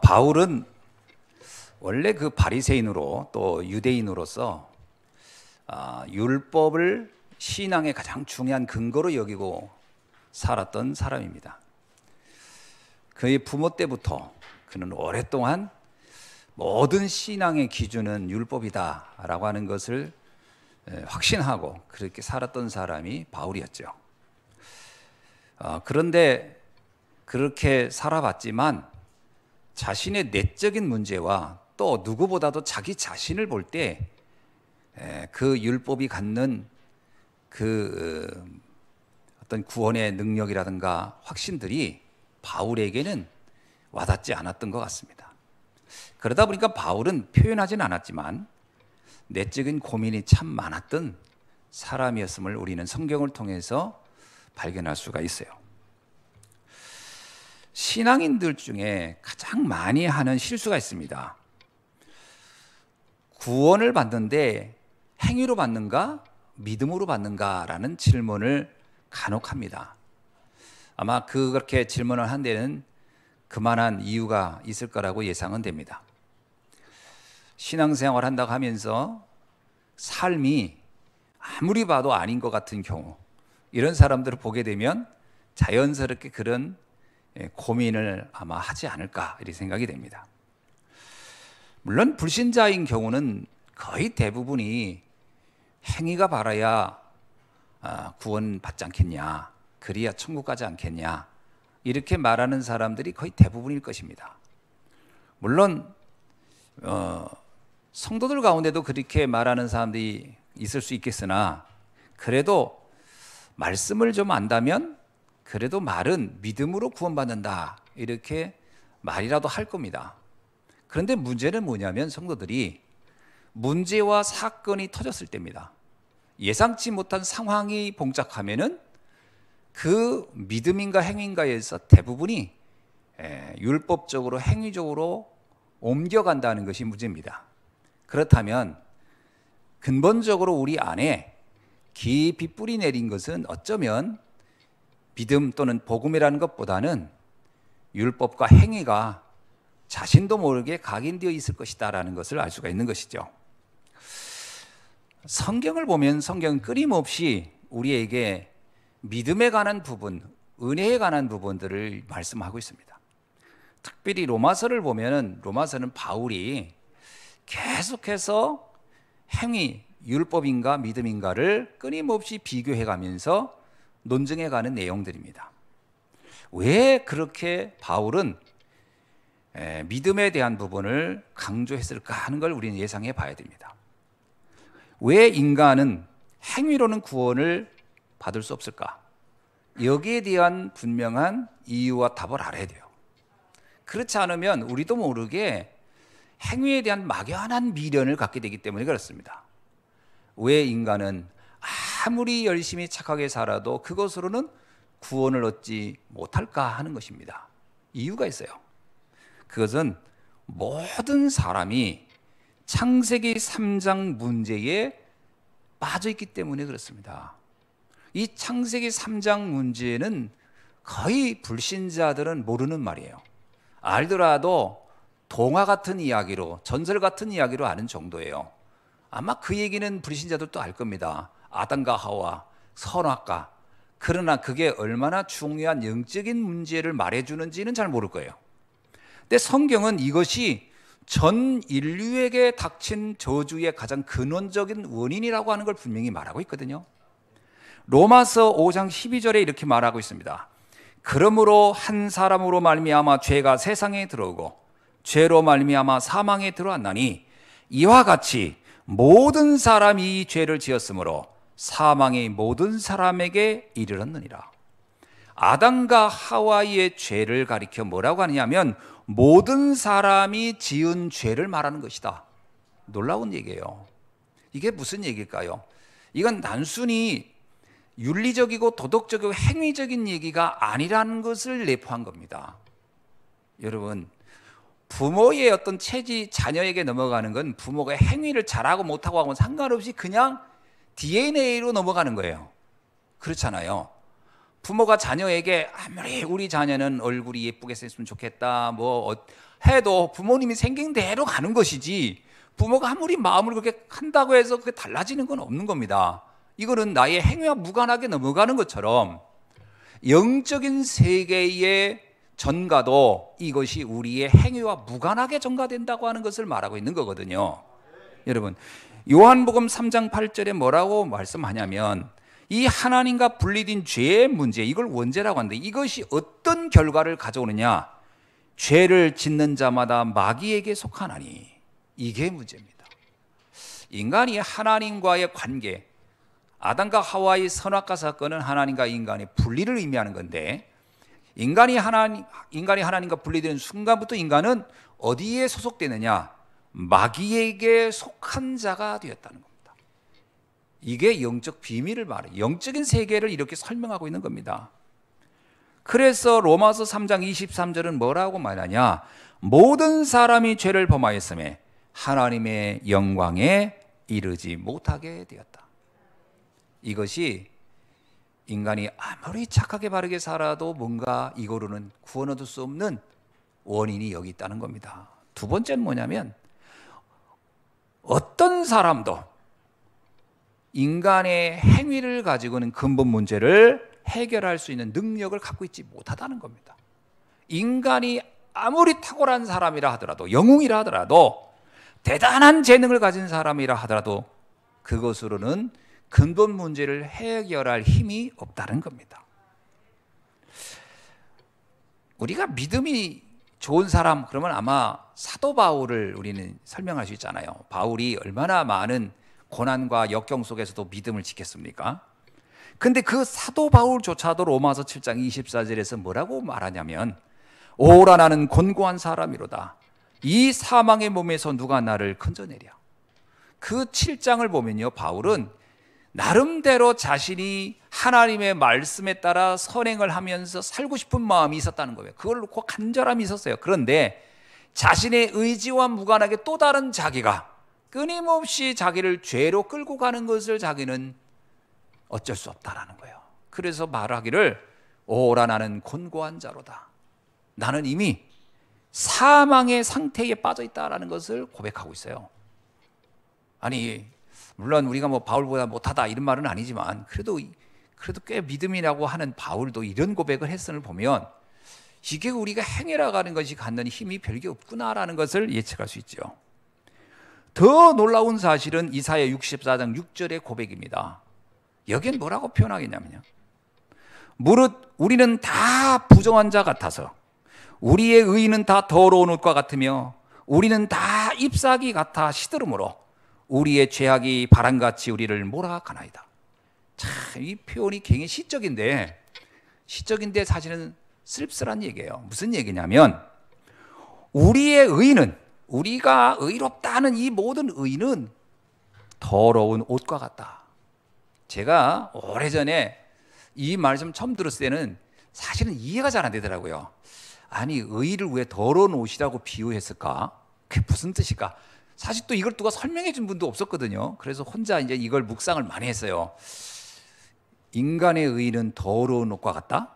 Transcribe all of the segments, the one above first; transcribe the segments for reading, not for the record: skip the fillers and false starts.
바울은 원래 그 바리새인으로 또 유대인으로서 율법을 신앙의 가장 중요한 근거로 여기고 살았던 사람입니다. 그의 부모 때부터 그는 오랫동안 모든 신앙의 기준은 율법이다라고 하는 것을 확신하고 그렇게 살았던 사람이 바울이었죠. 그런데 그렇게 살아봤지만 자신의 내적인 문제와 또 누구보다도 자기 자신을 볼 때 그 율법이 갖는 그 어떤 구원의 능력이라든가 확신들이 바울에게는 와닿지 않았던 것 같습니다. 그러다 보니까 바울은 표현하지는 않았지만 내적인 고민이 참 많았던 사람이었음을 우리는 성경을 통해서 발견할 수가 있어요. 신앙인들 중에 가장 많이 하는 실수가 있습니다. 구원을 받는데 행위로 받는가 믿음으로 받는가라는 질문을 간혹 합니다. 아마 그렇게 질문을 한 데는 그만한 이유가 있을 거라고 예상은 됩니다. 신앙생활 한다고 하면서 삶이 아무리 봐도 아닌 것 같은 경우, 이런 사람들을 보게 되면 자연스럽게 그런 고민을 아마 하지 않을까 이렇게 생각이 됩니다. 물론 불신자인 경우는 거의 대부분이 행위가 바라야 구원받지 않겠냐, 그래야 천국 가지 않겠냐, 이렇게 말하는 사람들이 거의 대부분일 것입니다. 물론 성도들 가운데도 그렇게 말하는 사람들이 있을 수 있겠으나, 그래도 말씀을 좀 안다면 그래도 말은 믿음으로 구원받는다 이렇게 말이라도 할 겁니다. 그런데 문제는 뭐냐면 성도들이 문제와 사건이 터졌을 때입니다. 예상치 못한 상황이 봉착하면은 그 믿음인가 행위인가에서 대부분이 율법적으로 행위적으로 옮겨간다는 것이 문제입니다. 그렇다면 근본적으로 우리 안에 깊이 뿌리 내린 것은 어쩌면 믿음 또는 복음이라는 것보다는 율법과 행위가 자신도 모르게 각인되어 있을 것이다라는 것을 알 수가 있는 것이죠. 성경을 보면 성경은 끊임없이 우리에게 믿음에 관한 부분, 은혜에 관한 부분들을 말씀하고 있습니다. 특별히 로마서를 보면 로마서는 바울이 계속해서 행위, 율법인가 믿음인가를 끊임없이 비교해가면서 논증해가는 내용들입니다. 왜 그렇게 바울은 믿음에 대한 부분을 강조했을까 하는 걸 우리는 예상해 봐야 됩니다. 왜 인간은 행위로는 구원을 받을 수 없을까? 여기에 대한 분명한 이유와 답을 알아야 돼요. 그렇지 않으면 우리도 모르게 행위에 대한 막연한 미련을 갖게 되기 때문에 그렇습니다. 왜 인간은 아무리 열심히 착하게 살아도 그것으로는 구원을 얻지 못할까 하는 것입니다. 이유가 있어요. 그것은 모든 사람이 창세기 3장 문제에 빠져 있기 때문에 그렇습니다. 이 창세기 3장 문제는 거의 불신자들은 모르는 말이에요. 알더라도 동화 같은 이야기로, 전설 같은 이야기로 아는 정도예요. 아마 그 얘기는 불신자들도 알 겁니다. 아담과 하와, 선악과. 그러나 그게 얼마나 중요한 영적인 문제를 말해주는지는 잘 모를 거예요. 근데 성경은 이것이 전 인류에게 닥친 저주의 가장 근원적인 원인이라고 하는 걸 분명히 말하고 있거든요. 로마서 5장 12절에 이렇게 말하고 있습니다. 그러므로 한 사람으로 말미암아 죄가 세상에 들어오고 죄로 말미암아 사망에 들어왔나니 이와 같이 모든 사람이 죄를 지었으므로 사망이 모든 사람에게 이르렀느니라. 아담과 하와의 죄를 가리켜 뭐라고 하느냐면 모든 사람이 지은 죄를 말하는 것이다. 놀라운 얘기예요. 이게 무슨 얘기일까요? 이건 단순히 윤리적이고 도덕적이고 행위적인 얘기가 아니라는 것을 내포한 겁니다. 여러분, 부모의 어떤 체질이 자녀에게 넘어가는 건 부모가 행위를 잘하고 못하고 하고는 상관없이 그냥 DNA로 넘어가는 거예요. 그렇잖아요. 부모가 자녀에게 아무리 우리 자녀는 얼굴이 예쁘게 생겼으면 좋겠다, 뭐 해도 부모님이 생긴 대로 가는 것이지, 부모가 아무리 마음을 그렇게 한다고 해서 그게 달라지는 건 없는 겁니다. 이거는 나의 행위와 무관하게 넘어가는 것처럼 영적인 세계의 전가도 이것이 우리의 행위와 무관하게 전가된다고 하는 것을 말하고 있는 거거든요. 여러분, 요한복음 3장 8절에 뭐라고 말씀하냐면, 이 하나님과 분리된 죄의 문제, 이걸 원죄라고 하는데 이것이 어떤 결과를 가져오느냐? 죄를 짓는 자마다 마귀에게 속하나니, 이게 문제입니다. 인간이 하나님과의 관계, 아담과 하와의 선악과 사건은 하나님과 인간의 분리를 의미하는 건데, 인간이 하나님과 분리되는 순간부터 인간은 어디에 소속되느냐? 마귀에게 속한 자가 되었다는 겁니다. 이게 영적 비밀을 말해요. 영적인 세계를 이렇게 설명하고 있는 겁니다. 그래서 로마서 3장 23절은 뭐라고 말하냐? 모든 사람이 죄를 범하였음에 하나님의 영광에 이르지 못하게 되었다. 이것이 인간이 아무리 착하게 바르게 살아도 뭔가 이거로는 구원 얻을 수 없는 원인이 여기 있다는 겁니다. 두 번째는 뭐냐면, 어떤 사람도 인간의 행위를 가지고는 근본 문제를 해결할 수 있는 능력을 갖고 있지 못하다는 겁니다. 인간이 아무리 탁월한 사람이라 하더라도, 영웅이라 하더라도, 대단한 재능을 가진 사람이라 하더라도 그것으로는 근본 문제를 해결할 힘이 없다는 겁니다. 우리가 믿음이 좋은 사람 그러면 아마 사도 바울을 우리는 설명할 수 있잖아요. 바울이 얼마나 많은 고난과 역경 속에서도 믿음을 지켰습니까? 근데 그 사도 바울조차도 로마서 7장 24절에서 뭐라고 말하냐면, 오라 나는 곤고한 사람이로다. 이 사망의 몸에서 누가 나를 건져내랴. 그 7장을 보면요, 바울은 나름대로 자신이 하나님의 말씀에 따라 선행을 하면서 살고 싶은 마음이 있었다는 거예요. 그걸 놓고 간절함이 있었어요. 그런데 자신의 의지와 무관하게 또 다른 자기가 끊임없이 자기를 죄로 끌고 가는 것을 자기는 어쩔 수 없다라는 거예요. 그래서 말하기를, 오라 나는 곤고한 자로다. 나는 이미 사망의 상태에 빠져 있다라는 것을 고백하고 있어요. 아니, 물론 우리가 뭐 바울보다 못하다 이런 말은 아니지만 그래도 꽤 믿음이라고 하는 바울도 이런 고백을 했음을 보면, 이게 우리가 행해라 가는 것이 갖는 힘이 별게 없구나라는 것을 예측할 수 있죠. 더 놀라운 사실은 이사야 64장 6절의 고백입니다. 여기엔 뭐라고 표현하겠냐면요, 무릇 우리는 다 부정한 자 같아서 우리의 의는 다 더러운 옷과 같으며 우리는 다 잎사귀 같아 시들음으로 우리의 죄악이 바람같이 우리를 몰아가나이다. 참, 이 표현이 굉장히 시적인데 사실은 쓸쓸한 얘기예요. 무슨 얘기냐면, 우리의 의는, 우리가 의롭다는 이 모든 의는 더러운 옷과 같다. 제가 오래전에 이 말씀 처음 들었을 때는 사실은 이해가 잘 안 되더라고요. 아니, 의를 왜 더러운 옷이라고 비유했을까? 그게 무슨 뜻일까? 사실 또 이걸 누가 설명해 준 분도 없었거든요. 그래서 혼자 이제 이걸 묵상을 많이 했어요. 인간의 의는 더러운 옷과 같다?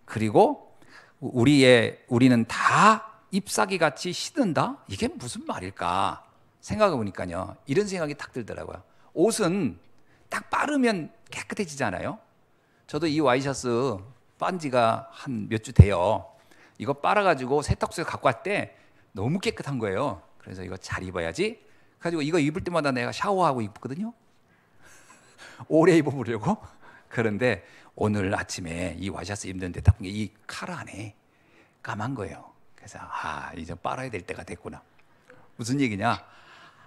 그리고 우리는 다 잎사귀 같이 시든다? 이게 무슨 말일까? 생각해 보니까요, 이런 생각이 딱 들더라고요. 옷은 딱 빠르면 깨끗해지잖아요. 저도 이 와이셔츠 빤 지가 한 몇 주 돼요. 이거 빨아가지고 세탁소에 갖고 왔을 때 너무 깨끗한 거예요. 그래서 이거 잘 입어야지. 그래가지고 이거 입을 때마다 내가 샤워하고 입거든요. 오래 입어보려고. 그런데 오늘 아침에 이 와이셔츠 입는데 딱 이 칼 안에 까만 거예요. 그래서 이제 빨아야 될 때가 됐구나. 무슨 얘기냐?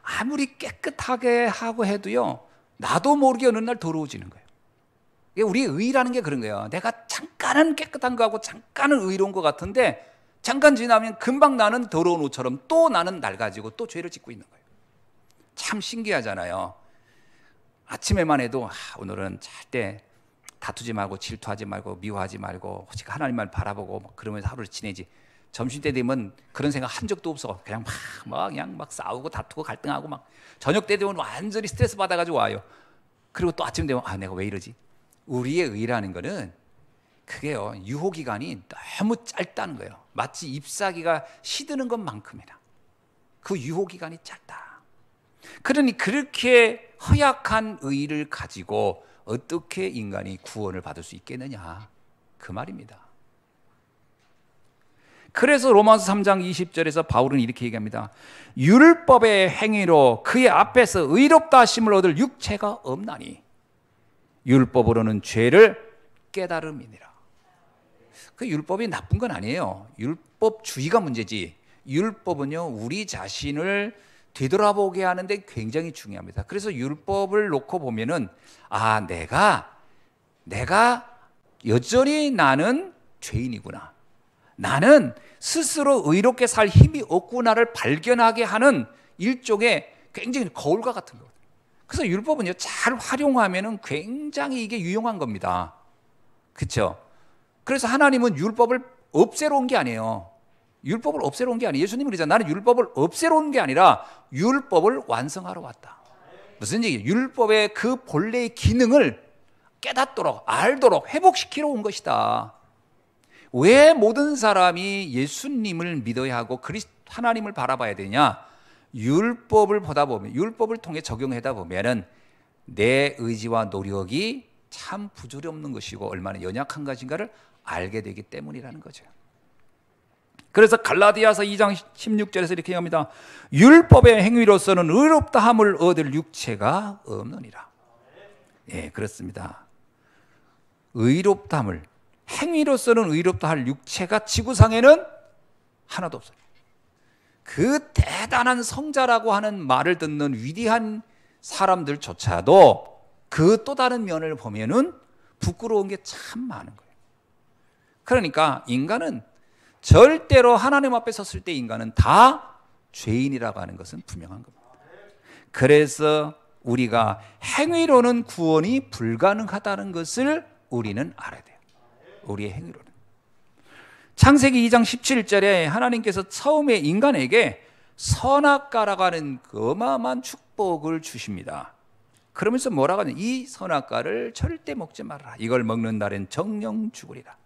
아무리 깨끗하게 하고 해도요, 나도 모르게 어느 날 더러워지는 거예요. 우리의 의라는 게 그런 거예요. 내가 잠깐은 깨끗한 거하고 잠깐은 의로운 것 같은데 잠깐 지나면 금방 나는 더러운 옷처럼 또 나는 낡아지고 또 죄를 짓고 있는 거예요. 참 신기하잖아요. 아침에만 해도 오늘은 절대 다투지 말고 질투하지 말고 미워하지 말고 오직 하나님만 바라보고 그러면서 하루를 지내지. 점심때 되면 그런 생각 한 적도 없어. 그냥 막 싸우고 다투고 갈등하고 막 저녁 때 되면 완전히 스트레스 받아가지고 와요. 그리고 또 아침 되면 내가 왜 이러지? 우리의 의라는 거는 그게요, 유효 기간이 너무 짧다는 거예요. 마치 잎사귀가 시드는 것만큼이나 그 유효 기간이 짧다. 그러니 그렇게 허약한 의를 가지고 어떻게 인간이 구원을 받을 수 있겠느냐, 그 말입니다. 그래서 로마서 3장 20절에서 바울은 이렇게 얘기합니다. 율법의 행위로 그의 앞에서 의롭다 하심을 얻을 육체가 없나니 율법으로는 죄를 깨달음이니라. 그 율법이 나쁜 건 아니에요. 율법주의가 문제지. 율법은요, 우리 자신을 되돌아보게 하는데 굉장히 중요합니다. 그래서 율법을 놓고 보면은 내가 여전히 나는 죄인이구나, 나는 스스로 의롭게 살 힘이 없구나를 발견하게 하는 일종의 굉장히 거울과 같은 거예요. 그래서 율법은요, 잘 활용하면은 굉장히 이게 유용한 겁니다. 그렇죠? 그래서 하나님은 율법을 없애러 온 게 아니에요. 율법을 없애러 온 게 아니에요. 예수님은 그러잖아요. 나는 율법을 없애러 온 게 아니라 율법을 완성하러 왔다. 무슨 얘기예요? 율법의 그 본래의 기능을 깨닫도록, 알도록 회복시키러 온 것이다. 왜 모든 사람이 예수님을 믿어야 하고 하나님을 바라봐야 되냐? 율법을 보다 보면, 율법을 통해 적용하다 보면은 내 의지와 노력이 참 부질없는 것이고 얼마나 연약한 것인가를 알게 되기 때문이라는 거죠. 그래서 갈라디아서 2장 16절에서 이렇게 합니다. 율법의 행위로서는 의롭다함을 얻을 육체가 없느니라. 예, 그렇습니다. 의롭다함을, 행위로서는 의롭다 할 육체가 지구상에는 하나도 없어요. 그 대단한 성자라고 하는 말을 듣는 위대한 사람들조차도 그 또 다른 면을 보면은 부끄러운 게 참 많은 거예요. 그러니까 인간은 절대로 하나님 앞에 섰을 때 인간은 다 죄인이라고 하는 것은 분명한 겁니다. 그래서 우리가 행위로는 구원이 불가능하다는 것을 우리는 알아야 돼요. 우리의 행위로는. 창세기 2장 17절에 하나님께서 처음에 인간에게 선악과라고 하는 그 어마어마한 축복을 주십니다. 그러면서 뭐라고 하냐? 이 선악과를 절대 먹지 말아라. 이걸 먹는 날엔 정령 죽으리라.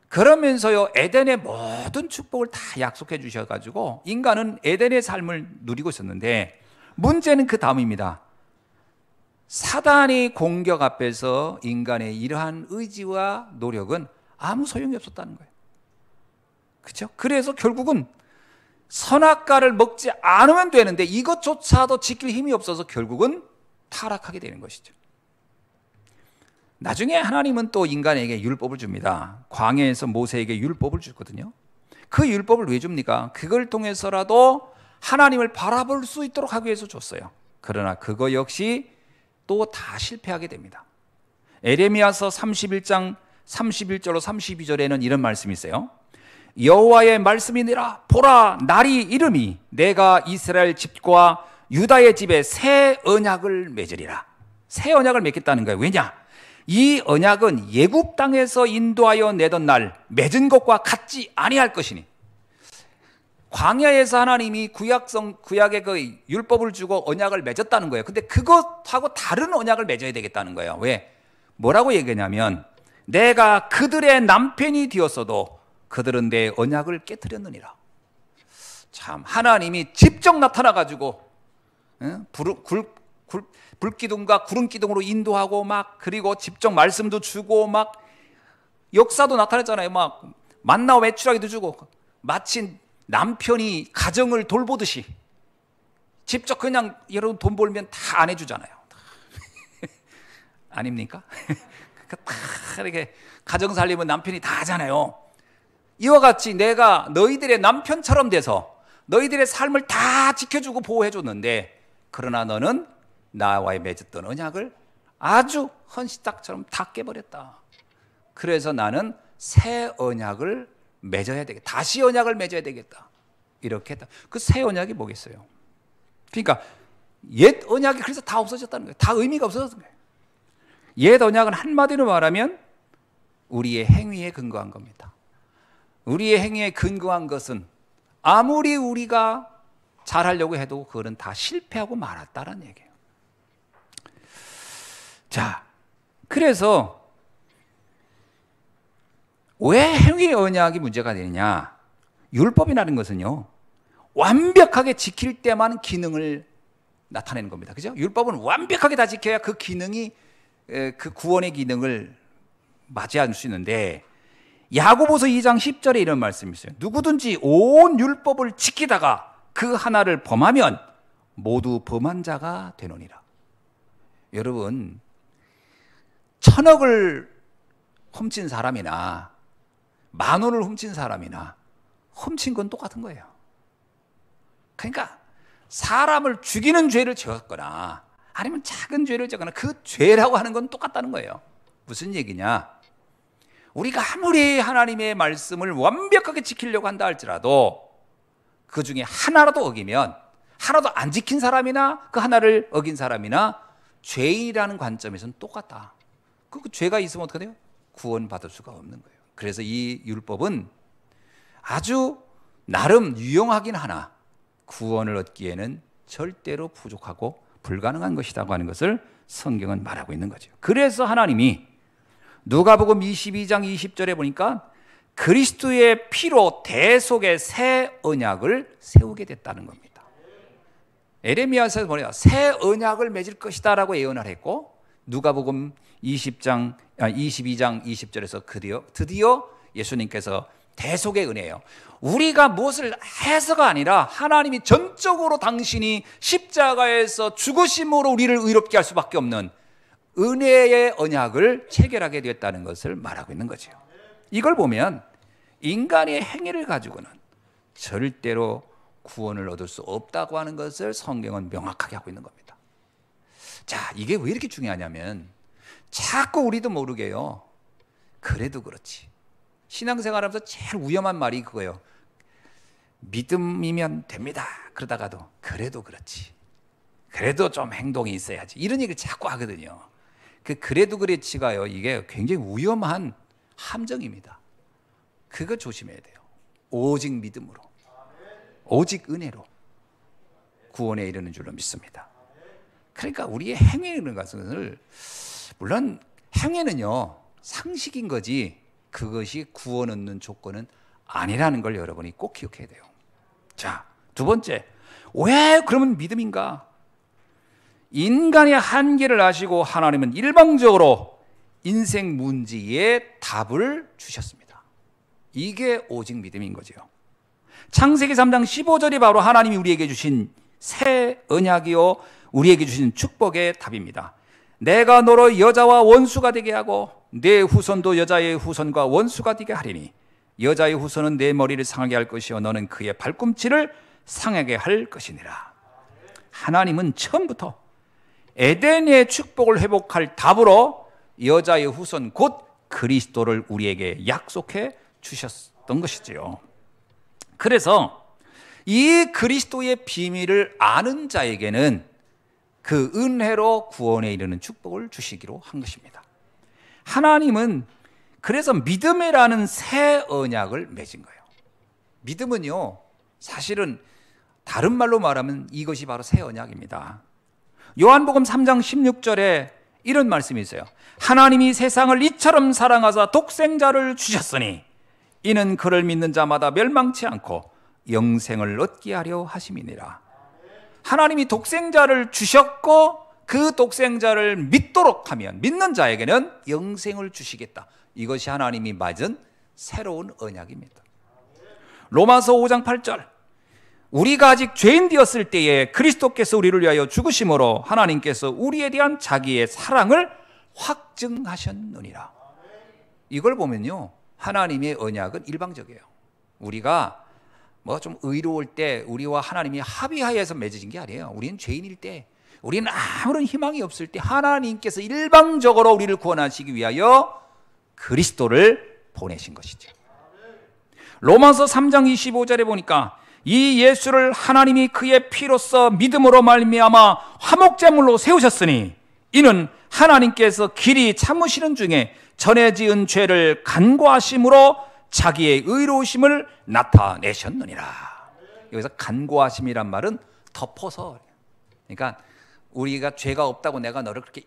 그러면서요, 에덴의 모든 축복을 다 약속해 주셔가지고 인간은 에덴의 삶을 누리고 있었는데, 문제는 그 다음입니다. 사단의 공격 앞에서 인간의 이러한 의지와 노력은 아무 소용이 없었다는 거예요. 그렇죠? 그래서 결국은 선악과를 먹지 않으면 되는데 이것조차도 지킬 힘이 없어서 결국은 타락하게 되는 것이죠. 나중에 하나님은 또 인간에게 율법을 줍니다. 광야에서 모세에게 율법을 주거든요. 그 율법을 왜 줍니까? 그걸 통해서라도 하나님을 바라볼 수 있도록 하기 위해서 줬어요. 그러나 그거 역시 또 다 실패하게 됩니다. 에레미야서 31장 31절로 32절에는 이런 말씀이 있어요. 여호와의 말씀이니라. 보라, 날이 이름이 내가 이스라엘 집과 유다의 집에 새 언약을 맺으리라. 새 언약을 맺겠다는 거예요. 왜냐? 이 언약은 예굽 땅에서 인도하여 내던 날 맺은 것과 같지 아니할 것이니. 광야에서 하나님이 구약의 그 율법을 주고 언약을 맺었다는 거예요. 근데 그것하고 다른 언약을 맺어야 되겠다는 거예요. 왜? 뭐라고 얘기하냐면, 내가 그들의 남편이 되었어도 그들은 내 언약을 깨뜨렸느니라. 참, 하나님이 직접 나타나가지고 불기둥과 구름기둥으로 인도하고 막, 그리고 직접 말씀도 주고 막 역사도 나타냈잖아요. 막 만나와 메추라기도 주고, 마치 남편이 가정을 돌보듯이 직접 그냥 여러분 돈 벌면 다 안 해주잖아요. 아닙니까? 다 이렇게 가정 살림은 남편이 다 하잖아요. 이와 같이 내가 너희들의 남편처럼 돼서 너희들의 삶을 다 지켜주고 보호해줬는데, 그러나 너는 나와의 맺었던 언약을 아주 헌시딱처럼 다 깨버렸다. 그래서 나는 새 언약을 맺어야 되겠다. 다시 언약을 맺어야 되겠다. 이렇게 했다. 그 새 언약이 뭐겠어요? 그러니까 옛 언약이 그래서 다 없어졌다는 거예요. 다 의미가 없어졌던 거예요. 옛 언약은 한마디로 말하면 우리의 행위에 근거한 겁니다. 우리의 행위에 근거한 것은 아무리 우리가 잘하려고 해도 그거는 다 실패하고 말았다는 얘기예요. 자, 그래서 왜 행위 언약이 문제가 되느냐? 율법이라는 것은요, 완벽하게 지킬 때만 기능을 나타내는 겁니다. 그죠? 율법은 완벽하게 다 지켜야 그 기능이, 그 구원의 기능을 맞이할 수 있는데, 야고보서 2장 10절에 이런 말씀이 있어요. 누구든지 온 율법을 지키다가 그 하나를 범하면 모두 범한 자가 되노니라. 여러분, 1,000억을 훔친 사람이나 10,000원을 훔친 사람이나 훔친 건 똑같은 거예요. 그러니까 사람을 죽이는 죄를 지었거나 아니면 작은 죄를 지었거나 그 죄라고 하는 건 똑같다는 거예요. 무슨 얘기냐? 우리가 아무리 하나님의 말씀을 완벽하게 지키려고 한다 할지라도 그 중에 하나라도 어기면, 하나도 안 지킨 사람이나 그 하나를 어긴 사람이나 죄인이라는 관점에서는 똑같다. 그 죄가 있으면 어떻게 돼요? 구원받을 수가 없는 거예요. 그래서 이 율법은 아주 나름 유용하긴 하나 구원을 얻기에는 절대로 부족하고 불가능한 것이라고 하는 것을 성경은 말하고 있는 거죠. 그래서 하나님이 누가복음 22장 20절에 보니까 그리스도의 피로 대속의 새 언약을 세우게 됐다는 겁니다. 에레미야서에서 보니까 새 언약을 맺을 것이다 라고 예언을 했고, 누가복음 22장 20절에서 드디어 예수님께서 대속의 은혜예요. 우리가 무엇을 해서가 아니라 하나님이 전적으로 당신이 십자가에서 죽으심으로 우리를 의롭게 할 수밖에 없는 은혜의 언약을 체결하게 되었다는 것을 말하고 있는 거죠. 이걸 보면 인간의 행위를 가지고는 절대로 구원을 얻을 수 없다고 하는 것을 성경은 명확하게 하고 있는 겁니다. 자, 이게 왜 이렇게 중요하냐면 자꾸 우리도 모르게요, 그래도 그렇지, 신앙생활하면서 제일 위험한 말이 그거예요. 믿음이면 됩니다. 그러다가도 그래도 그렇지, 그래도 좀 행동이 있어야지, 이런 얘기를 자꾸 하거든요. 그래도 그렇지가요, 이게 굉장히 위험한 함정입니다. 그거 조심해야 돼요. 오직 믿음으로, 오직 은혜로 구원에 이르는 줄로 믿습니다. 그러니까 우리의 행위라는 것을, 물론 행위는요 상식인 거지 그것이 구원 얻는 조건은 아니라는 걸 여러분이 꼭 기억해야 돼요. 자, 두 번째, 왜 그러면 믿음인가? 인간의 한계를 아시고 하나님은 일방적으로 인생 문제의 답을 주셨습니다. 이게 오직 믿음인 거죠. 창세기 3장 15절이 바로 하나님이 우리에게 주신 새 언약이요 우리에게 주신 축복의 답입니다. 내가 너로 여자와 원수가 되게 하고 내 후손도 여자의 후손과 원수가 되게 하리니 여자의 후손은 내 머리를 상하게 할 것이요 너는 그의 발꿈치를 상하게 할 것이니라. 하나님은 처음부터 에덴의 축복을 회복할 답으로 여자의 후손 곧 그리스도를 우리에게 약속해 주셨던 것이지요. 그래서 이 그리스도의 비밀을 아는 자에게는 그 은혜로 구원에 이르는 축복을 주시기로 한 것입니다. 하나님은 그래서 믿음이라는 새 언약을 맺은 거예요. 믿음은요 사실은 다른 말로 말하면 이것이 바로 새 언약입니다. 요한복음 3장 16절에 이런 말씀이 있어요. 하나님이 세상을 이처럼 사랑하사 독생자를 주셨으니 이는 그를 믿는 자마다 멸망치 않고 영생을 얻게 하려 하심이니라. 하나님이 독생자를 주셨고 그 독생자를 믿도록 하면 믿는 자에게는 영생을 주시겠다. 이것이 하나님이 맺은 새로운 언약입니다. 로마서 5장 8절, 우리가 아직 죄인 되었을 때에 그리스도께서 우리를 위하여 죽으심으로 하나님께서 우리에 대한 자기의 사랑을 확증하셨느니라. 이걸 보면요 하나님의 언약은 일방적이에요. 우리가 뭐 좀 의로울 때 우리와 하나님이 합의하여서 맺어진 게 아니에요. 우리는 죄인일 때, 우리는 아무런 희망이 없을 때 하나님께서 일방적으로 우리를 구원하시기 위하여 그리스도를 보내신 것이죠. 로마서 3장 25절에 보니까 이 예수를 하나님이 그의 피로써 믿음으로 말미암아 화목제물로 세우셨으니 이는 하나님께서 길이 참으시는 중에 전에 지은 죄를 간구하심으로 자기의 의로우심을 나타내셨느니라. 여기서 간구하심이란 말은 덮어서, 그러니까 우리가 죄가 없다고 내가 너를 그렇게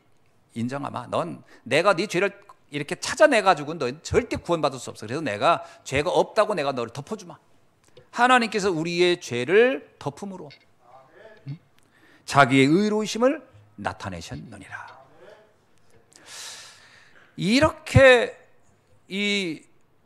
인정하마, 넌 내가 네 죄를 이렇게 찾아내가지고 너희는 절대 구원받을 수 없어. 그래서 내가 죄가 없다고 내가 너를 덮어주마. 하나님께서 우리의 죄를 덮음으로 자기의 의로우심을 나타내셨느니라. 이렇게 이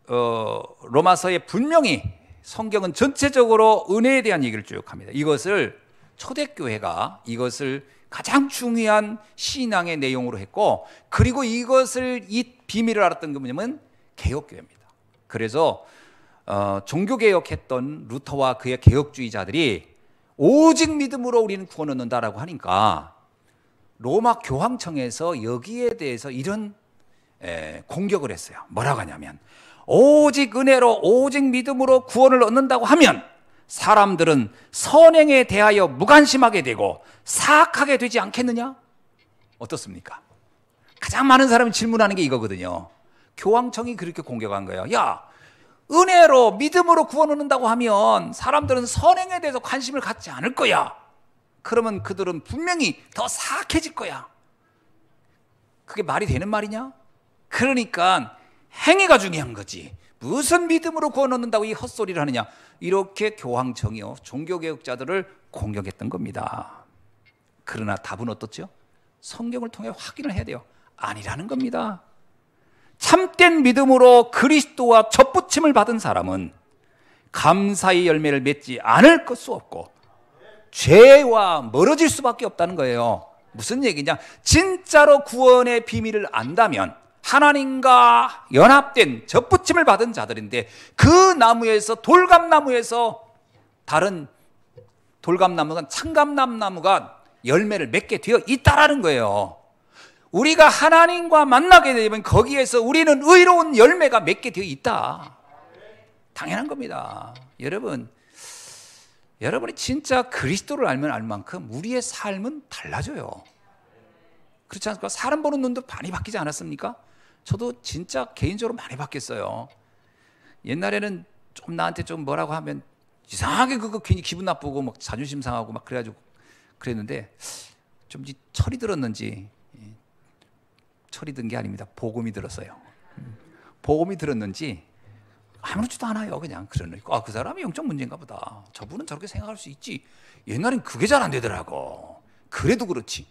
로마서에 분명히 성경은 전체적으로 은혜에 대한 얘기를 쭉 합니다. 이것을 초대교회가 이것을 가장 중요한 신앙의 내용으로 했고, 그리고 이것을 이 비밀을 알았던 게 뭐냐면 개혁교회입니다. 그래서 종교개혁했던 루터와 그의 개혁주의자들이 오직 믿음으로 우리는 구원 얻는다라고 하니까 로마 교황청에서 여기에 대해서 이런 공격을 했어요. 뭐라고 하냐면 오직 은혜로 오직 믿음으로 구원을 얻는다고 하면 사람들은 선행에 대하여 무관심하게 되고 사악하게 되지 않겠느냐? 어떻습니까? 가장 많은 사람이 질문하는 게 이거거든요. 교황청이 그렇게 공격한 거예요. 야, 은혜로 믿음으로 구원 얻는다고 하면 사람들은 선행에 대해서 관심을 갖지 않을 거야. 그러면 그들은 분명히 더 사악해질 거야. 그게 말이 되는 말이냐? 그러니까 행위가 중요한 거지. 무슨 믿음으로 구원 얻는다고 이 헛소리를 하느냐. 이렇게 교황청이요 종교개혁자들을 공격했던 겁니다. 그러나 답은 어떻죠? 성경을 통해 확인을 해야 돼요. 아니라는 겁니다. 참된 믿음으로 그리스도와 접붙임을 받은 사람은 감사의 열매를 맺지 않을 수 없고 죄와 멀어질 수밖에 없다는 거예요. 무슨 얘기냐? 진짜로 구원의 비밀을 안다면 하나님과 연합된 접붙임을 받은 자들인데, 그 나무에서 돌감나무에서 다른 돌감나무가 참감나무가 열매를 맺게 되어 있다라는 거예요. 우리가 하나님과 만나게 되면 거기에서 우리는 의로운 열매가 맺게 되어 있다. 당연한 겁니다. 여러분이 진짜 그리스도를 알면 알 만큼 우리의 삶은 달라져요. 그렇지 않습니까? 사람 보는 눈도 많이 바뀌지 않았습니까? 저도 진짜 개인적으로 많이 바뀌었어요. 옛날에는 좀 나한테 좀 뭐라고 하면 이상하게 그거 괜히 기분 나쁘고 막 자존심 상하고 막 그래가지고 그랬는데, 좀 철이 들었는지, 철이 든 게 아닙니다. 복음이 들었어요. 복음이 들었는지 아무렇지도 않아요. 그냥 그러니까 그 사람이 영적 문제인가 보다. 저분은 저렇게 생각할 수 있지. 옛날엔 그게 잘 안 되더라고. 그래도 그렇지.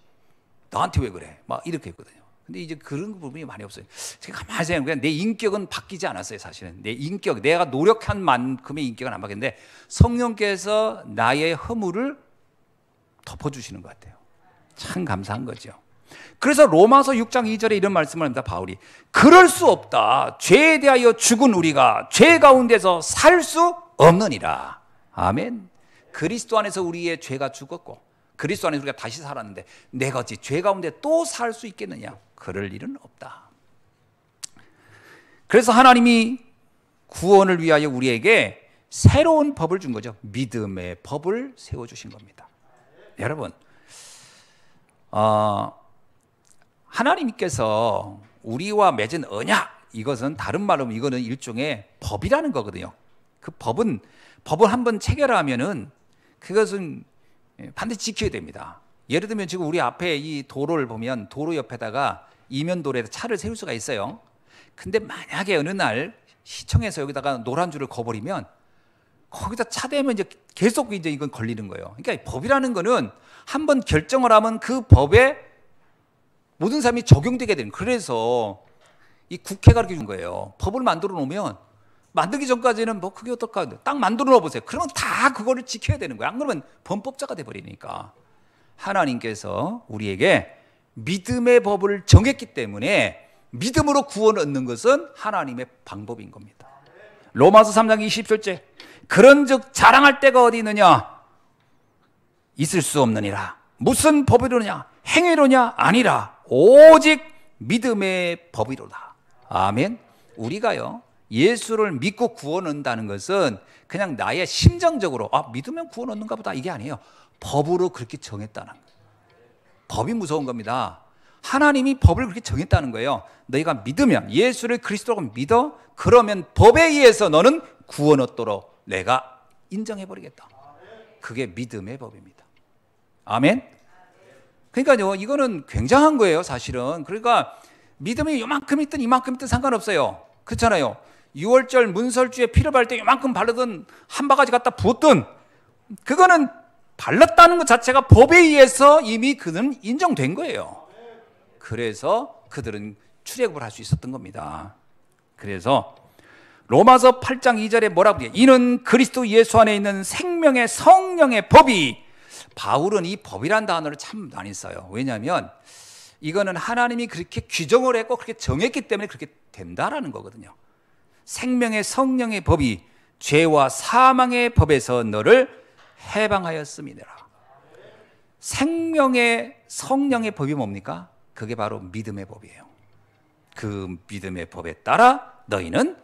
나한테 왜 그래? 막 이렇게 했거든요. 근데 이제 그런 부분이 많이 없어요. 제가 가만히 생각해보면 내 인격은 바뀌지 않았어요. 사실은 내 인격, 내가 노력한 만큼의 인격은 안 바뀌었는데 성령께서 나의 허물을 덮어주시는 것 같아요. 참 감사한 거죠. 그래서 로마서 6장 2절에 이런 말씀을 합니다. 바울이 그럴 수 없다. 죄에 대하여 죽은 우리가 죄 가운데서 살 수 없느니라. 아멘. 그리스도 안에서 우리의 죄가 죽었고 그리스도 안에서 우리가 다시 살았는데 내가 어찌 죄 가운데 또 살 수 있겠느냐? 그럴 일은 없다. 그래서 하나님이 구원을 위하여 우리에게 새로운 법을 준 거죠. 믿음의 법을 세워주신 겁니다. 여러분, 하나님께서 우리와 맺은 언약, 이것은 다른 말로 이거는 일종의 법이라는 거거든요. 그 법은 한번 체결하면은 그것은 반드시 지켜야 됩니다. 예를 들면 지금 우리 앞에 이 도로를 보면 도로 옆에다가 이면도로에다 차를 세울 수가 있어요. 근데 만약에 어느 날 시청에서 여기다가 노란 줄을 거버리면 거기다 차 대면 이제 계속 이제 이건 걸리는 거예요. 그러니까 법이라는 거는 한번 결정을 하면 그 법에 모든 사람이 적용되게 되는. 그래서 이 국회가 이렇게 준 거예요. 법을 만들어 놓으면 만들기 전까지는 뭐 그게 어떨까? 딱 만들어 놓아 보세요. 그러면 다 그거를 지켜야 되는 거야. 안 그러면 범법자가 돼 버리니까. 하나님께서 우리에게 믿음의 법을 정했기 때문에 믿음으로 구원 얻는 것은 하나님의 방법인 겁니다. 로마서 3장 20절째 그런즉 자랑할 데가 어디 있느냐? 있을 수 없느니라. 무슨 법이로냐? 행위로냐? 아니라 오직 믿음의 법이로다. 아멘. 우리가요 예수를 믿고 구원 얻는다는 것은 그냥 나의 심정적으로 믿으면 구원 얻는가 보다 이게 아니에요. 법으로 그렇게 정했다는 거예요. 법이 무서운 겁니다. 하나님이 법을 그렇게 정했다는 거예요. 너희가 믿으면 예수를 그리스도라고 믿어 그러면 법에 의해서 너는 구원 얻도록 내가 인정해버리겠다. 그게 믿음의 법입니다. 아멘. 그러니까요 이거는 굉장한 거예요 사실은. 그러니까 믿음이 요만큼 있든 이만큼 있든 상관없어요. 그렇잖아요. 6월절 문설주에 피를 바를 때 요만큼 바르든 한 바가지 갖다 부었든 그거는 발랐다는 것 자체가 법에 의해서 이미 그는 인정된 거예요. 그래서 그들은 출애굽을 할 수 있었던 겁니다. 그래서 로마서 8장 2절에 뭐라고 해요? 이는 그리스도 예수 안에 있는 생명의 성령의 법이, 바울은 이 법이란 단어를 참 많이 써요. 왜냐하면 이거는 하나님이 그렇게 규정을 했고 그렇게 정했기 때문에 그렇게 된다라는 거거든요. 생명의 성령의 법이 죄와 사망의 법에서 너를 해방하였음이니라. 생명의 성령의 법이 뭡니까? 그게 바로 믿음의 법이에요. 그 믿음의 법에 따라 너희는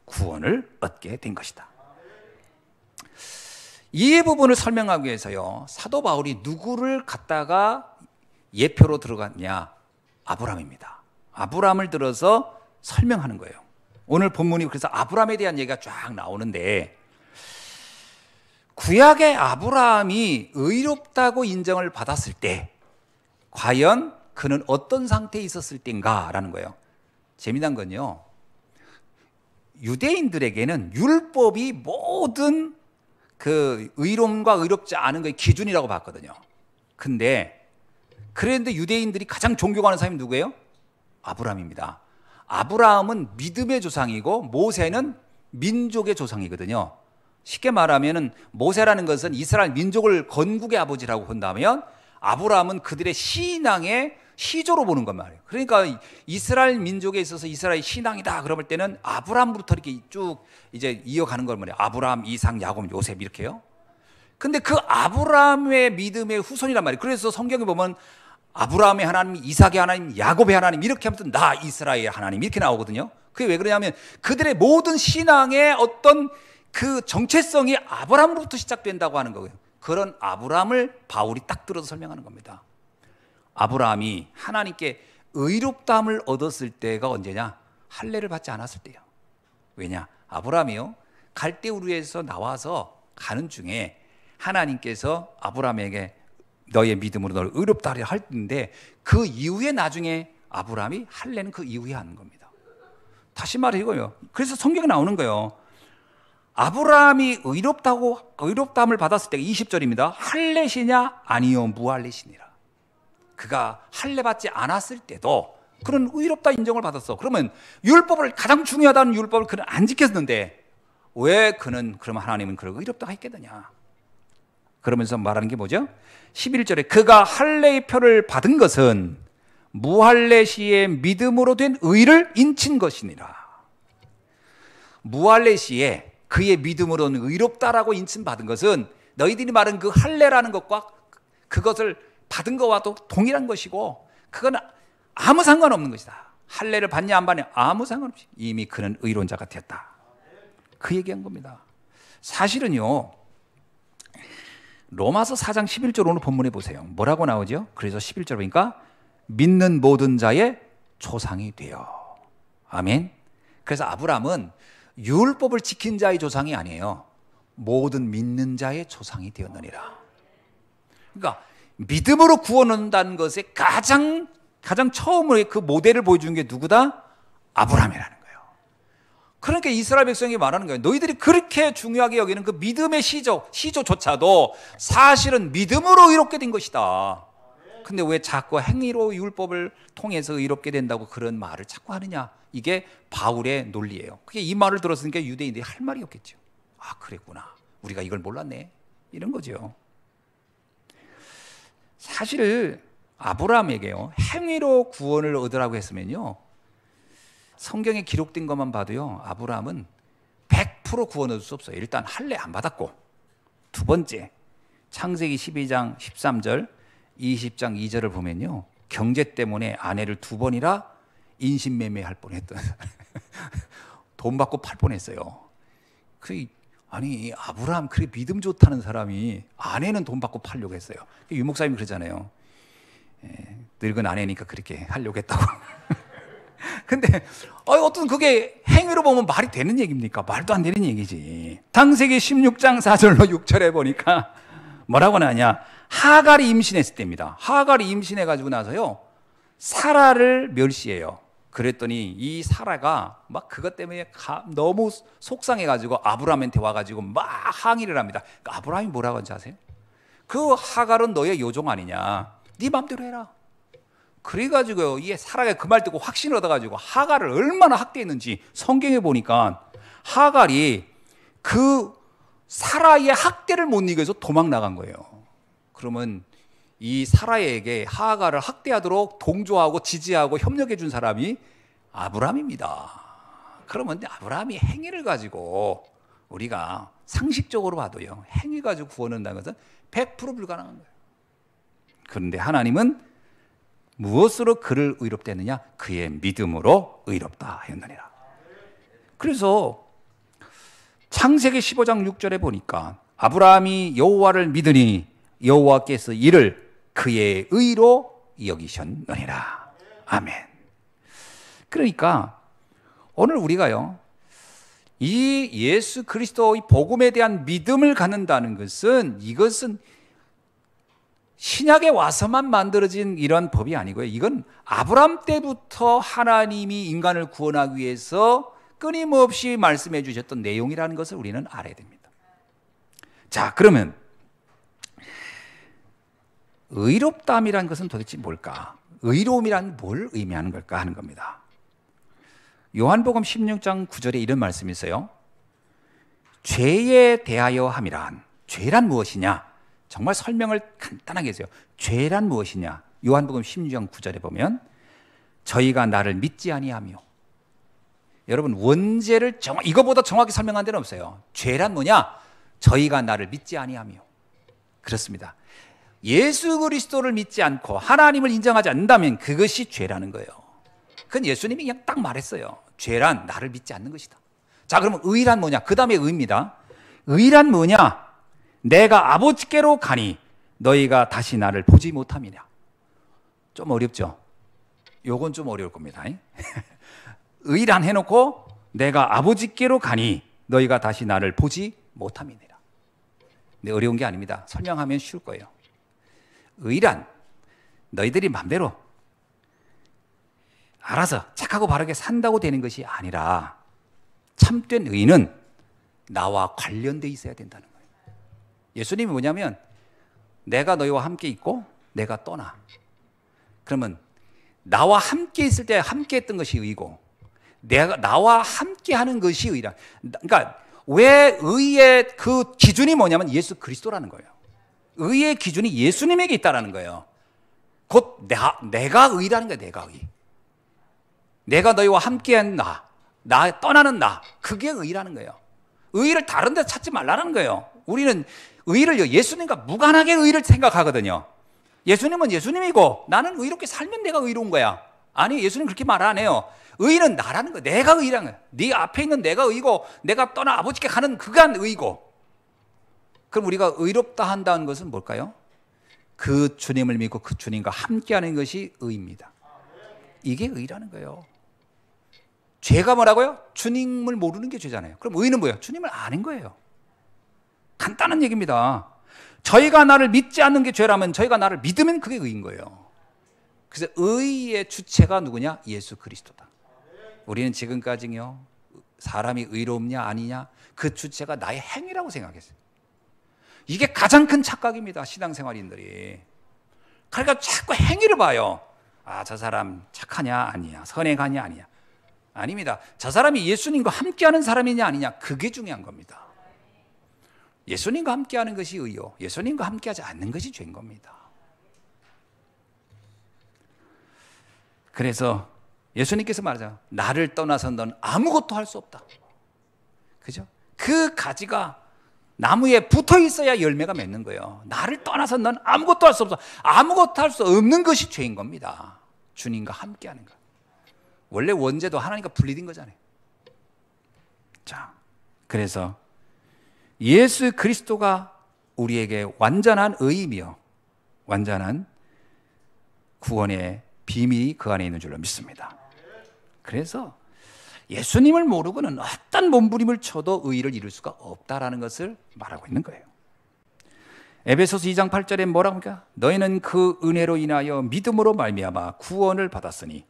구원을 얻게 된 것이다. 이 부분을 설명하기 위해서요, 사도 바울이 누구를 갖다가 예표로 들어갔냐? 아브라함입니다. 아브라함을 들어서 설명하는 거예요. 오늘 본문이 그래서 아브라함에 대한 얘기가 쫙 나오는데, 구약의 아브라함이 의롭다고 인정을 받았을 때 과연 그는 어떤 상태에 있었을 때인가라는 거예요. 재미난 건요, 유대인들에게는 율법이 모든 그 의로움과 의롭지 않은 것의 기준이라고 봤거든요. 그런데 유대인들이 가장 존경하는 사람이 누구예요? 아브라함입니다. 아브라함은 믿음의 조상이고 모세는 민족의 조상이거든요. 쉽게 말하면 모세라는 것은 이스라엘 민족을 건국의 아버지라고 본다면 아브라함은 그들의 신앙의 시조로 보는 것 말이에요. 그러니까 이스라엘 민족에 있어서 이스라엘 신앙이다 그럴 때는 아브라함부터 이렇게 쭉 이제 이어가는 걸 말이에요. 아브라함, 이삭, 야곱, 요셉 이렇게요. 근데 그 아브라함의 믿음의 후손이란 말이에요. 그래서 성경에 보면 아브라함의 하나님, 이삭의 하나님, 야곱의 하나님 이렇게 하면 나 이스라엘의 하나님 이렇게 나오거든요. 그게 왜 그러냐면 그들의 모든 신앙의 어떤 그 정체성이 아브라함으로부터 시작된다고 하는 거예요. 그런 아브라함을 바울이 딱 들어서 설명하는 겁니다. 아브라함이 하나님께 의롭다함을 얻었을 때가 언제냐? 할례를 받지 않았을 때요. 왜냐? 아브라함이요, 갈대우르에서 나와서 가는 중에 하나님께서 아브라함에게 너의 믿음으로 너를 의롭다 하려 할 텐데 그 이후에 나중에 아브라함이 할례는 그 이후에 하는 겁니다. 다시 말해 이거요. 그래서 성경에 나오는 거예요. 아브라함이 의롭다함을 받았을 때가 20절입니다. 할례시냐? 아니요, 무할례시니라. 그가 할례 받지 않았을 때도 그는 의롭다 인정을 받았어. 그러면 율법을, 가장 중요하다는 율법을 그는 안 지켰는데 왜 그는, 그러면 하나님은 그를 의롭다 했겠느냐? 그러면서 말하는 게 뭐죠? 11절에 그가 할례의 표를 받은 것은 무할례 시에 믿음으로 된 의를 인친 것이니라. 무할례 시에 그의 믿음으로는 의롭다라고 인칭받은 것은 너희들이 말한 그 할례라는 것과 그것을 받은 것과도 동일한 것이고 그건 아무 상관없는 것이다. 할례를 받냐 안 받냐 아무 상관없이 이미 그는 의로운 자가 되었다. 그 얘기한 겁니다. 사실은요, 로마서 4장 11절 오늘 본문에 보세요. 뭐라고 나오죠? 그래서 11절 보니까 믿는 모든 자의 조상이 되어. 아멘. 그래서 아브라함은 율법을 지킨 자의 조상이 아니에요. 모든 믿는 자의 조상이 되었느니라. 그러니까 믿음으로 구원 얻는다는 것에 가장 처음으로 그 모델을 보여주는 게 누구다? 아브라함이라는 거예요. 그러니까 이스라엘 백성이 말하는 거예요. 너희들이 그렇게 중요하게 여기는 그 믿음의 시조조차도 사실은 믿음으로 의롭게 된 것이다. 근데 왜 자꾸 행위로 율법을 통해서 의롭게 된다고 그런 말을 자꾸 하느냐? 이게 바울의 논리예요. 그게 이 말을 들었으니까 유대인들이 할 말이 없겠죠. 아, 그랬구나. 우리가 이걸 몰랐네. 이런 거죠. 사실 아브라함에게요, 행위로 구원을 얻으라고 했으면요, 성경에 기록된 것만 봐도요, 아브라함은 100% 구원 얻을 수 없어요. 일단 할례 안 받았고, 두 번째 창세기 12장 13절 20장 2절을 보면요, 경제 때문에 아내를 두 번이나 인신매매할 뻔했던 돈 받고 팔 뻔했어요. 아니 아브라함 그렇게 믿음 좋다는 사람이 아내는 돈 받고 팔려고 했어요. 유 목사님이 그러잖아요. 늙은 아내니까 그렇게 하려고 했다고. 근데 어떤 그게 행위로 보면 말이 되는 얘기입니까? 말도 안 되는 얘기지. 창세기 16장 4절로 6절에 보니까 뭐라고 나냐? 하갈이 임신했을 때입니다. 하갈이 임신해가지고 나서요, 사라를 멸시해요. 그랬더니 이 사라가 막 그것 때문에 너무 속상해가지고 아브라함한테 와가지고 막 항의를 합니다. 그러니까 아브라함이 뭐라고 하는지 아세요? 그 하갈은 너의 요종 아니냐, 네 맘대로 해라. 그래가지고 이 사라가 그 말 듣고 확신을 얻어가지고 하갈을 얼마나 학대했는지 성경에 보니까 하갈이 그 사라의 학대를 못 이겨서 도망 나간 거예요. 그러면 이 사라에게 하갈을 학대하도록 동조하고 지지하고 협력해 준 사람이 아브라함입니다. 그러면 아브라함이 행위를 가지고 우리가 상식적으로 봐도요, 행위 가지고 구원한다는 것은 100% 불가능한 거예요. 그런데 하나님은 무엇으로 그를 의롭다 했느냐? 그의 믿음으로 의롭다 했느니라. 그래서 창세기 15장 6절에 보니까 아브라함이 여호와를 믿으니 여호와께서 이를 그의 의로 여기셨느니라. 아멘. 그러니까 오늘 우리가요, 이 예수 그리스도의 복음에 대한 믿음을 갖는다는 것은, 이것은 신약에 와서만 만들어진 이런 법이 아니고요, 이건 아브라함 때부터 하나님이 인간을 구원하기 위해서 끊임없이 말씀해 주셨던 내용이라는 것을 우리는 알아야 됩니다. 자, 그러면 의롭다함이라는 것은 도대체 뭘까? 의로움이란 뭘 의미하는 걸까 하는 겁니다. 요한복음 16장 9절에 이런 말씀이 있어요. 죄에 대하여 함이란, 죄란 무엇이냐? 정말 설명을 간단하게 해서요. 죄란 무엇이냐? 요한복음 16장 9절에 보면 저희가 나를 믿지 아니하며, 여러분 원죄를 이거보다 정확히 설명한 데는 없어요. 죄란 뭐냐? 저희가 나를 믿지 아니하며. 그렇습니다. 예수 그리스도를 믿지 않고 하나님을 인정하지 않는다면 그것이 죄라는 거예요. 그건 예수님이 그냥 딱 말했어요. 죄란 나를 믿지 않는 것이다. 자, 그러면 의란 뭐냐? 그 다음에 의입니다. 의란 뭐냐? 내가 아버지께로 가니 너희가 다시 나를 보지 못함이냐. 좀 어렵죠? 요건 좀 어려울 겁니다. 의란 해놓고 내가 아버지께로 가니 너희가 다시 나를 보지 못함이니라. 근데 어려운 게 아닙니다. 설명하면 쉬울 거예요. 의란 너희들이 마음대로 알아서 착하고 바르게 산다고 되는 것이 아니라 참된 의는 나와 관련되어 있어야 된다는 거예요. 예수님이 뭐냐면 내가 너희와 함께 있고 내가 떠나. 그러면 나와 함께 있을 때 함께 했던 것이 의고, 나와 함께 하는 것이 의라. 그러니까 왜 의의 그 기준이 뭐냐면 예수 그리스도라는 거예요. 의의 기준이 예수님에게 있다라는 거예요. 곧 내가 의라는 거예요. 내가 의. 내가 너희와 함께한 나 떠나는 나, 그게 의라는 거예요. 의를 다른 데 찾지 말라는 거예요. 우리는 의를 예수님과 무관하게 의를 생각하거든요. 예수님은 예수님이고 나는 의롭게 살면 내가 의로운 거야. 아니, 예수님 그렇게 말 안 해요. 의는 나라는 거예요. 내가 의라는 거예요. 네 앞에 있는 내가 의고 내가 떠나 아버지께 가는 그가 의고. 그럼 우리가 의롭다 한다는 것은 뭘까요? 그 주님을 믿고 그 주님과 함께하는 것이 의입니다. 이게 의라는 거예요. 죄가 뭐라고요? 주님을 모르는 게 죄잖아요. 그럼 의는 뭐예요? 주님을 아는 거예요. 간단한 얘기입니다. 저희가 나를 믿지 않는 게 죄라면 저희가 나를 믿으면 그게 의인 거예요. 그래서 의의 주체가 누구냐? 예수 그리스도다. 우리는 지금까지요, 사람이 의롭냐 아니냐 그 주체가 나의 행위라고 생각했어요. 이게 가장 큰 착각입니다. 신앙생활인들이. 그러니까 자꾸 행위를 봐요. 아, 저 사람 착하냐 아니냐, 선행하냐 아니냐. 아닙니다. 저 사람이 예수님과 함께하는 사람이냐 아니냐, 그게 중요한 겁니다. 예수님과 함께하는 것이 의요, 예수님과 함께하지 않는 것이 죄인 겁니다. 그래서 예수님께서 말하잖아요. 나를 떠나서 넌 아무것도 할 수 없다. 그죠? 그 가지가 나무에 붙어 있어야 열매가 맺는 거예요. 나를 떠나서 넌 아무것도 할 수 없어. 아무것도 할 수 없는 것이 죄인 겁니다. 주님과 함께하는 것. 원래 원죄도 하나님과 분리된 거잖아요. 자, 그래서 예수 그리스도가 우리에게 완전한 의이며 완전한 구원의 비밀이 그 안에 있는 줄로 믿습니다. 그래서 예수님을 모르고는 어떤 몸부림을 쳐도 의의를 이룰 수가 없다라는 것을 말하고 있는 거예요. 에베소서 2장 8절에 뭐라고 합니까? 너희는 그 은혜로 인하여 믿음으로 말미암아 구원을 받았으니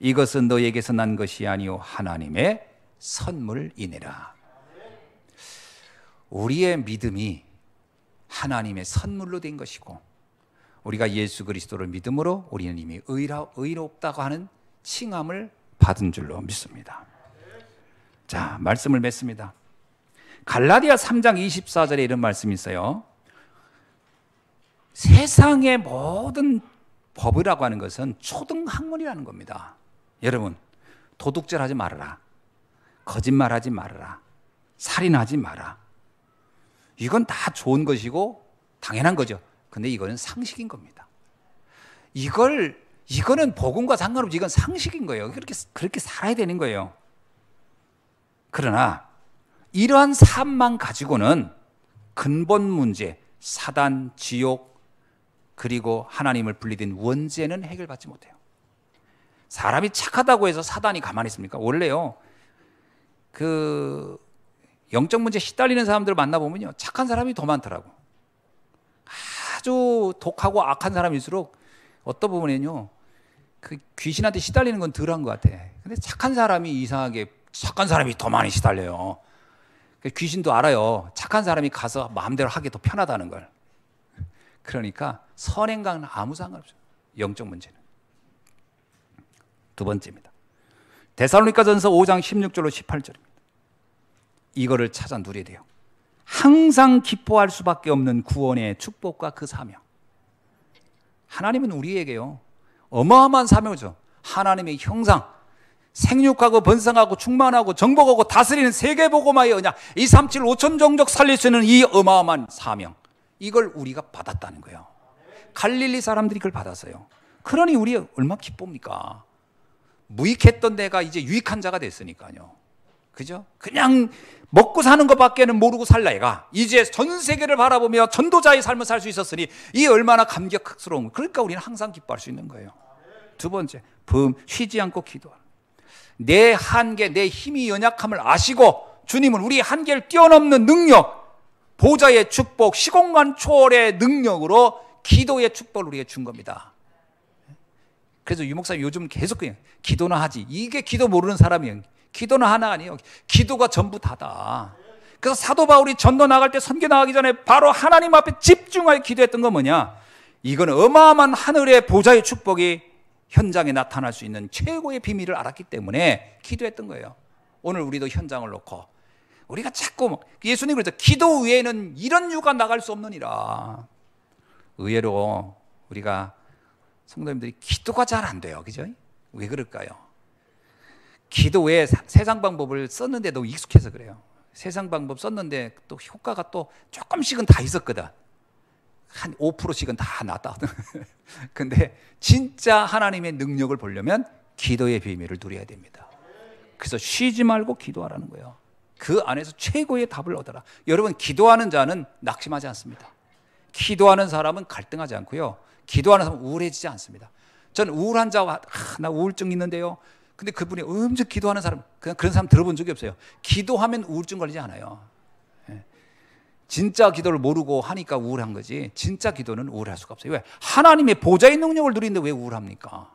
이것은 너에게서 난 것이 아니요 하나님의 선물이니라. 우리의 믿음이 하나님의 선물로 된 것이고, 우리가 예수 그리스도를 믿음으로 우리는 이미 의롭다고 하는 칭함을 받은 줄로 믿습니다. 자, 말씀을 맺습니다. 갈라디아 3장 24절에 이런 말씀이 있어요. 세상의 모든 법이라고 하는 것은 초등학문이라는 겁니다. 여러분, 도둑질하지 말아라, 거짓말하지 말아라, 살인하지 마라. 이건 다 좋은 것이고 당연한 거죠. 근데 이거는 상식인 겁니다. 이거는 복음과 상관없이 이건 상식인 거예요. 그렇게 살아야 되는 거예요. 그러나 이러한 삶만 가지고는 근본 문제, 사단, 지옥, 그리고 하나님을 분리된 원죄는 해결받지 못해요. 사람이 착하다고 해서 사단이 가만히 있습니까? 원래요, 그 영적 문제에 시달리는 사람들을 만나보면요, 착한 사람이 더 많더라고. 아주 독하고 악한 사람일수록 어떤 부분에는요, 그 귀신한테 시달리는 건 덜한 것 같아. 근데 착한 사람이 이상하게 착한 사람이 더 많이 시달려요. 귀신도 알아요. 착한 사람이 가서 마음대로 하기 더 편하다는 걸. 그러니까 선행과는 아무 상관없어요. 영적 문제는. 두 번째입니다. 데살로니가전서 5장 16절로 18절입니다. 이거를 찾아 누려야 돼요. 항상 기뻐할 수밖에 없는 구원의 축복과 그 사명. 하나님은 우리에게요, 어마어마한 사명을 줘. 하나님의 형상, 생육하고 번성하고 충만하고 정복하고 다스리는 세계복음화의 언약, 237 5천 종족 살릴 수 있는 이 어마어마한 사명, 이걸 우리가 받았다는 거예요. 갈릴리 사람들이 그걸 받았어요. 그러니 우리 얼마나 기쁩니까? 무익했던 내가 이제 유익한 자가 됐으니까요. 그죠? 그냥 먹고 사는 것밖에는 모르고 살 내가 이제 전 세계를 바라보며 전도자의 삶을 살 수 있었으니 이 얼마나 감격스러운, 그러니까 우리는 항상 기뻐할 수 있는 거예요. 두 번째, 쉬지 않고 기도하라. 내 한계, 내 힘이 연약함을 아시고 주님은 우리 한계를 뛰어넘는 능력, 보좌의 축복, 시공간 초월의 능력으로 기도의 축복을 우리에게 준 겁니다. 그래서 유 목사님 요즘 계속 그냥 기도나 하지, 이게 기도 모르는 사람이에요. 기도는 하나 아니에요. 기도가 전부 다다. 그래서 사도 바울이 전도 나갈 때, 선교 나가기 전에 바로 하나님 앞에 집중하여 기도했던 건 뭐냐? 이건 어마어마한 하늘의 보좌의 축복이 현장에 나타날 수 있는 최고의 비밀을 알았기 때문에 기도했던 거예요. 오늘 우리도 현장을 놓고 우리가 자꾸 예수님 그랬죠. 기도 외에는 이런 유가 나갈 수 없느니라. 의외로 우리가 성도님들이 기도가 잘 안 돼요. 그죠? 왜 그럴까요? 기도 외에 세상 방법을 썼는데 너무 익숙해서 그래요. 세상 방법 썼는데 또 효과가 또 조금씩은 다 있었거든. 한 5%씩은 다 났다. 근데 진짜 하나님의 능력을 보려면 기도의 비밀을 누려야 됩니다. 그래서 쉬지 말고 기도하라는 거예요. 그 안에서 최고의 답을 얻어라. 여러분, 기도하는 자는 낙심하지 않습니다. 기도하는 사람은 갈등하지 않고요, 기도하는 사람은 우울해지지 않습니다. 저는 우울한 자와 나 우울증 있는데요, 근데 그분이 엄청 기도하는 사람, 그냥 그런 사람 들어본 적이 없어요. 기도하면 우울증 걸리지 않아요. 진짜 기도를 모르고 하니까 우울한 거지, 진짜 기도는 우울할 수가 없어요. 왜? 하나님의 보좌의 능력을 누리는데 왜 우울합니까?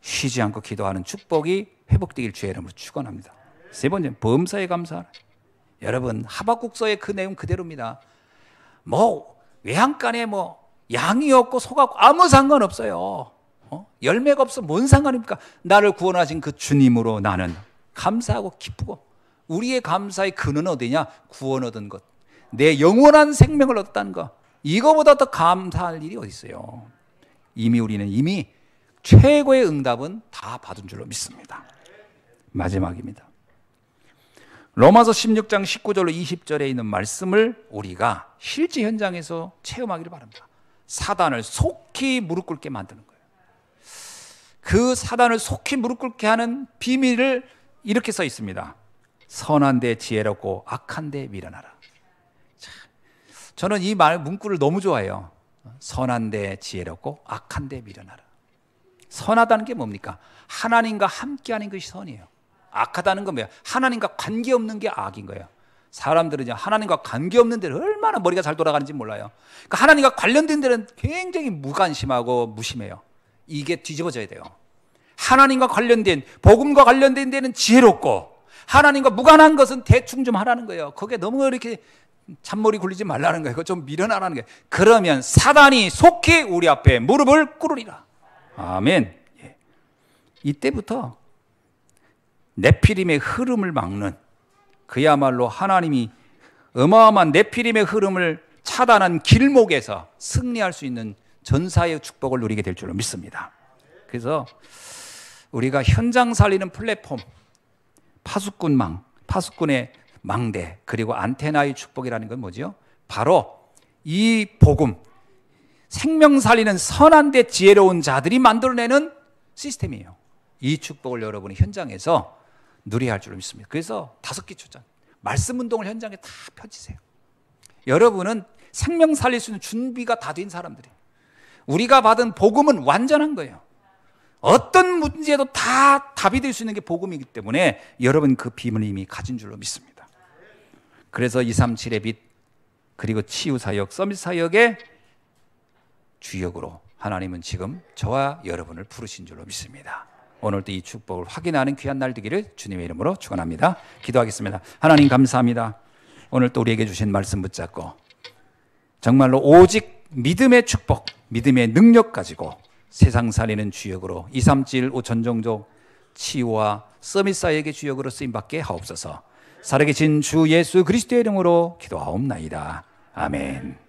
쉬지 않고 기도하는 축복이 회복되길 주의 이름으로 축원합니다. 세 번째, 범사에 감사하라. 여러분, 하박국서의 그 내용 그대로입니다. 외양간에 양이 없고 소가 없고 아무 상관없어요. 열매가 없어 뭔 상관입니까? 나를 구원하신 그 주님으로 나는 감사하고 기쁘고, 우리의 감사의 근원은 어디냐? 구원 얻은 것, 내 영원한 생명을 얻었다는 것, 이거보다 더 감사할 일이 어디 있어요? 우리는 이미 최고의 응답은 다 받은 줄로 믿습니다. 마지막입니다. 로마서 16장 19절로 20절에 있는 말씀을 우리가 실제 현장에서 체험하기를 바랍니다. 사단을 속히 무릎 꿇게 만드는 거예요. 그 사단을 속히 무릎 꿇게 하는 비밀을 이렇게 써 있습니다. 선한 데 지혜롭고 악한 데 미련하라. 저는 이 문구를 너무 좋아해요. 선한 데 지혜롭고 악한 데 미련하라. 선하다는 게 뭡니까? 하나님과 함께하는 것이 선이에요. 악하다는 건 뭐예요? 하나님과 관계없는 게 악인 거예요. 사람들은 하나님과 관계없는 데는 얼마나 머리가 잘 돌아가는지 몰라요. 그러니까 하나님과 관련된 데는 굉장히 무관심하고 무심해요. 이게 뒤집어져야 돼요. 하나님과 관련된, 복음과 관련된 데는 지혜롭고 하나님과 무관한 것은 대충 좀 하라는 거예요. 거기에 너무 이렇게 잔머리 굴리지 말라는 거예요. 그거 좀 밀어나라는 거예요. 그러면 사단이 속히 우리 앞에 무릎을 꿇으리라. 아멘. 예. 이때부터 네피림의 흐름을 막는, 그야말로 하나님이 어마어마한 네피림의 흐름을 차단한 길목에서 승리할 수 있는 전사의 축복을 누리게 될 줄로 믿습니다. 그래서 우리가 현장 살리는 플랫폼, 파수꾼망, 파수꾼의 망대, 그리고 안테나의 축복이라는 건 뭐죠? 바로 이 복음, 생명 살리는 선한데 지혜로운 자들이 만들어내는 시스템이에요. 이 축복을 여러분이 현장에서 누려야 할 줄로 믿습니다. 그래서 5개 초장, 말씀 운동을 현장에 다 펴지세요. 여러분은 생명 살릴 수 있는 준비가 다 된 사람들이에요. 우리가 받은 복음은 완전한 거예요. 어떤 문제도 다 답이 될 수 있는 게 복음이기 때문에 여러분 그 빔을 이미 가진 줄로 믿습니다. 그래서 237의 빛, 그리고 치유사역, 서밋사역의 주역으로 하나님은 지금 저와 여러분을 부르신 줄로 믿습니다. 오늘도 이 축복을 확인하는 귀한 날 되기를 주님의 이름으로 축원합니다. 기도하겠습니다. 하나님 감사합니다. 오늘 또 우리에게 주신 말씀 붙잡고 정말로 오직 믿음의 축복, 믿음의 능력 가지고 세상 살리는 주역으로 237 전종족 치유와 서밋사역의 주역으로 쓰임받게 하옵소서. 살아계신 주 예수 그리스도의 이름으로 기도하옵나이다. 아멘.